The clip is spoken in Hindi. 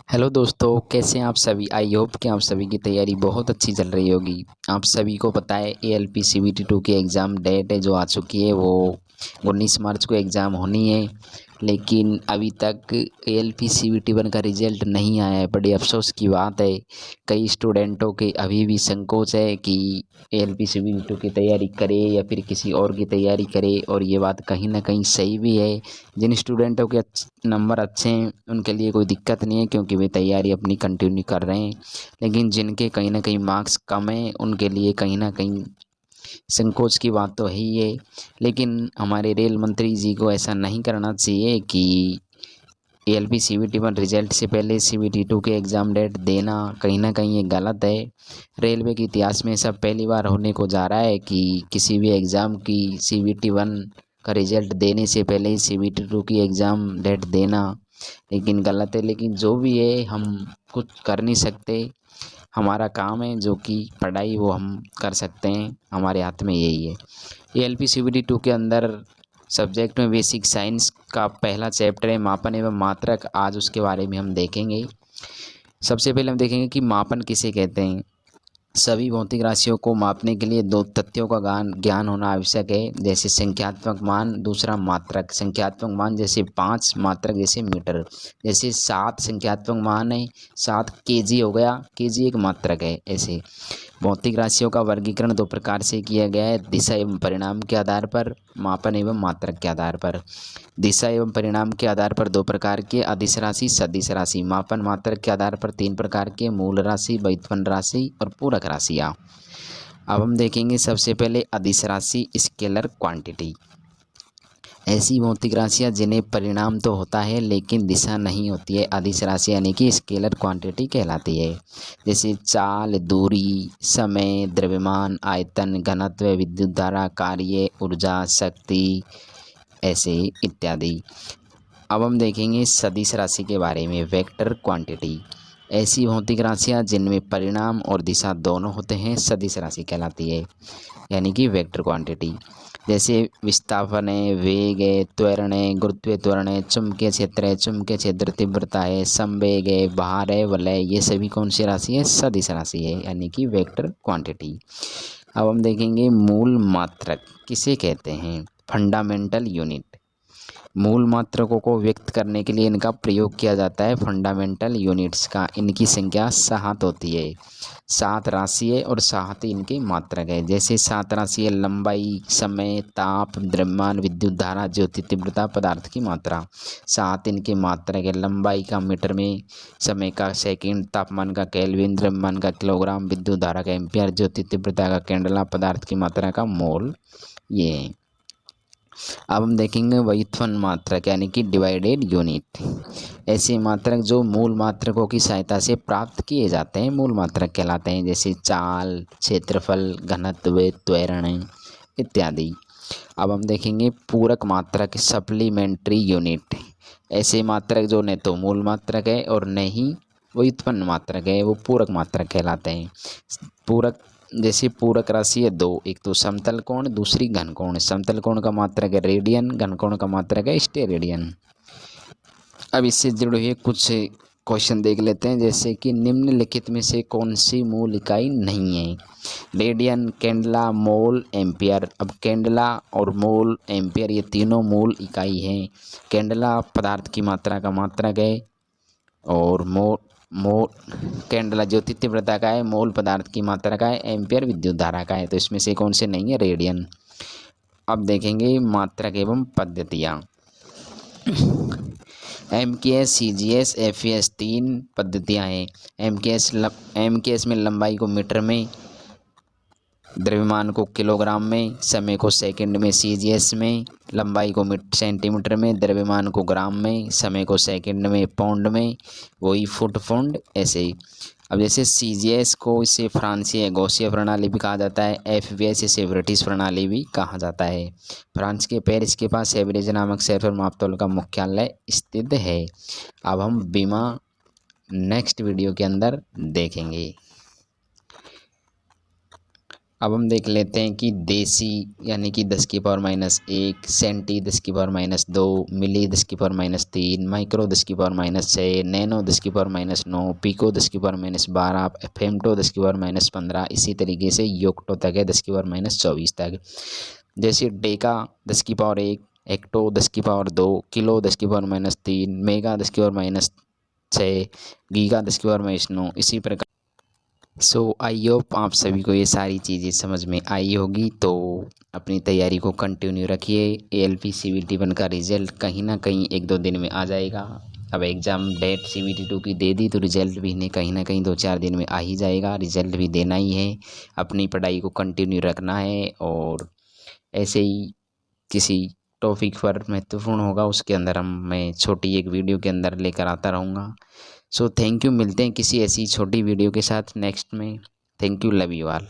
हेलो दोस्तों, कैसे हैं आप सभी। आई होप कि आप सभी की तैयारी बहुत अच्छी चल रही होगी। आप सभी को पता है ALP CBT 2 की एग्ज़ाम डेट है जो आ चुकी है, वो 19 मार्च को एग्ज़ाम होनी है। लेकिन अभी तक ALP CBT 1 का रिज़ल्ट नहीं आया है। बड़ी अफसोस की बात है। कई स्टूडेंटों के अभी भी संकोच है कि ALP CBT 2 की तैयारी करे या फिर किसी और की तैयारी करे, और ये बात कहीं ना कहीं सही भी है। जिन स्टूडेंटों के नंबर अच्छे हैं उनके लिए कोई दिक्कत नहीं है, क्योंकि वे तैयारी अपनी कंटिन्यू कर रहे हैं। लेकिन जिनके कहीं ना कहीं मार्क्स कम हैं उनके लिए कहीं ना कहीं संकोच की बात तो है ही है। लेकिन हमारे रेल मंत्री जी को ऐसा नहीं करना चाहिए कि ALP CBT 1 रिजल्ट से पहले CBT 2 के एग्ज़ाम डेट देना। कहीं ना कहीं ये गलत है। रेलवे के इतिहास में सब पहली बार होने को जा रहा है कि किसी भी एग्ज़ाम की CBT 1 का रिज़ल्ट देने से पहले ही CBT 2 की एग्ज़ाम डेट देना, लेकिन गलत है। लेकिन जो भी है, हम कुछ कर नहीं सकते। हमारा काम है जो कि पढ़ाई, वो हम कर सकते हैं। हमारे हाथ में यही है। ALP CBT 2 के अंदर सब्जेक्ट में बेसिक साइंस का पहला चैप्टर है मापन एवं मात्रक। आज उसके बारे में हम देखेंगे। सबसे पहले हम देखेंगे कि मापन किसे कहते हैं। सभी भौतिक राशियों को मापने के लिए दो तथ्यों का ज्ञान होना आवश्यक है, जैसे संख्यात्मक मान, दूसरा मात्रक। संख्यात्मक मान जैसे 5, मात्रक जैसे मीटर। जैसे 7 संख्यात्मक मान है, 7 kg हो गया, kg एक मात्रक है। ऐसे भौतिक राशियों का वर्गीकरण दो प्रकार से किया गया है, दिशा एवं परिणाम के आधार पर, मापन एवं मात्रक के आधार पर। दिशा एवं परिणाम के आधार पर दो प्रकार के, अदिश राशि, सदिश राशि। मापन मात्रक के आधार पर 3 प्रकार के, मूल राशि, व्युत्पन्न राशि और पूरक राशियाँ। अब हम देखेंगे सबसे पहले अदिश राशि, स्केलर क्वांटिटी। ऐसी भौतिक राशियाँ जिन्हें परिणाम तो होता है लेकिन दिशा नहीं होती है, अदिश राशि यानी कि स्केलर क्वांटिटी कहलाती है। जैसे चाल, दूरी, समय, द्रव्यमान, आयतन, घनत्व, विद्युत धारा, कार्य, ऊर्जा, शक्ति, ऐसे इत्यादि। अब हम देखेंगे सदिश राशि के बारे में, वेक्टर क्वांटिटी। ऐसी भौतिक राशियाँ जिनमें परिणाम और दिशा दोनों होते हैं सदिश राशि कहलाती है, यानी कि वेक्टर क्वांटिटी। जैसे विस्थापन है, वेग है, त्वरण है, गुरुत्वीय त्वरण है, चुंबकीय क्षेत्र है, चुंबकीय क्षेत्र तीव्रता है, संवेग है, भार है, वलय, ये सभी कौन सी राशि है? सदिश राशि है, यानी कि वेक्टर क्वांटिटी। अब हम देखेंगे मूल मात्रक किसे कहते हैं। Fundamental unit. मूल मात्रकों को व्यक्त करने के लिए इनका प्रयोग किया जाता है, फंडामेंटल यूनिट्स का। इनकी संख्या 7 होती है। 7 राशि है और 7 इनके मात्रक है। जैसे 7 राशि है लंबाई, समय, ताप, द्रव्यमान, विद्युत धारा, ज्योति तीव्रता, पदार्थ की मात्रा। 7 इनके मात्रक है। लंबाई का मीटर में, समय का सेकंड, तापमान का केल्विन, द्रव्यमान का किलोग्राम, विद्युत धारा का एम्पियर, ज्योति तीव्रता का कैंडला, पदार्थ की मात्रा का मोल। ये है। अब हम देखेंगे व्युत्पन्न मात्रक यानी कि डिवाइडेड यूनिट। ऐसे मात्रक जो मूल मात्रकों की सहायता से प्राप्त किए जाते हैं मूल मात्रक कहलाते हैं, जैसे चाल, क्षेत्रफल, घनत्व, त्वरण इत्यादि। अब हम देखेंगे पूरक मात्रक, सप्लीमेंट्री यूनिट। ऐसे मात्रक जो न तो मूल मात्रक है और न ही व्युत्पन्न मात्रक है, वो पूरक मात्रक कहलाते हैं। पूरक, जैसे पूरक राशि है 2, एक तो समतल कोण, दूसरी घन कोण। समतल कोण का मात्रक है रेडियन, घन कोण का मात्रक है स्टेरेडियन। अब इससे जुड़े हुए कुछ क्वेश्चन देख लेते हैं, जैसे कि निम्नलिखित में से कौन सी मूल इकाई नहीं है। रेडियन, कैंडला, मोल, एम्पियर। अब कैंडला और मोल, एम्पियर ये तीनों मूल इकाई हैं। कैंडला पदार्थ की मात्रा का मात्रक है, और मोल कैंडला ज्योति तीव्रता का है, मोल पदार्थ की मात्रा का है, एम्पियर विद्युत धारा का है। तो इसमें से कौन से नहीं है? रेडियन। अब देखेंगे मात्रक एवं पद्धतियाँ। MKS, CGS, FES 3 पद्धतियाँ हैं। MKS में लंबाई को मीटर में, द्रव्यमान को किलोग्राम में, समय को सेकंड में। CGS में लंबाई को सेंटीमीटर में, द्रव्यमान को ग्राम में, समय को सेकंड में, पाउंड में, वही फुट पाउंड ऐसे ही। अब जैसे CGS को इसे फ्रांसीय गौसीय प्रणाली भी कहा जाता है, FBS इसे ब्रिटिश प्रणाली भी कहा जाता है। फ्रांस के पेरिस के पास एवरेज नामक शहर पर मापतौल का मुख्यालय स्थित है। अब हम बीमा नेक्स्ट वीडियो के अंदर देखेंगे। अब हम देख लेते हैं कि देसी यानी कि 10⁻⁻1, सेंटी 10⁻⁻2, मिली 10⁻⁻3, माइक्रो 10⁻⁻6, नैनो 10⁻�9, पिको 10⁻⁻12, फेमटो 10⁻⁻15, इसी तरीके से योक्टो तक है 10⁻⁻24 तक। जैसे Deka 10⁻1, hecto 10⁻2, kilo 10⁻⁻3, mega 10⁻⁻6, giga 10⁻⁻9, इसी प्रकार। सो आई होप आप सभी को ये सारी चीज़ें समझ में आई होगी। तो अपनी तैयारी को कंटिन्यू रखिए। ALP CBT 1 का रिज़ल्ट कहीं ना कहीं 1-2 दिन में आ जाएगा। अब एग्ज़ाम डेट CBT 2 की दे दी तो रिज़ल्ट भी इन्हें कहीं ना कहीं 2-4 दिन में आ ही जाएगा। रिज़ल्ट भी देना ही है, अपनी पढ़ाई को कंटिन्यू रखना है और ऐसे ही किसी टॉपिक पर महत्वपूर्ण होगा उसके अंदर मैं छोटी एक वीडियो के अंदर लेकर आता रहूँगा। सो थैंक यू, मिलते हैं किसी ऐसी छोटी वीडियो के साथ नेक्स्ट में। Thank you, love you all.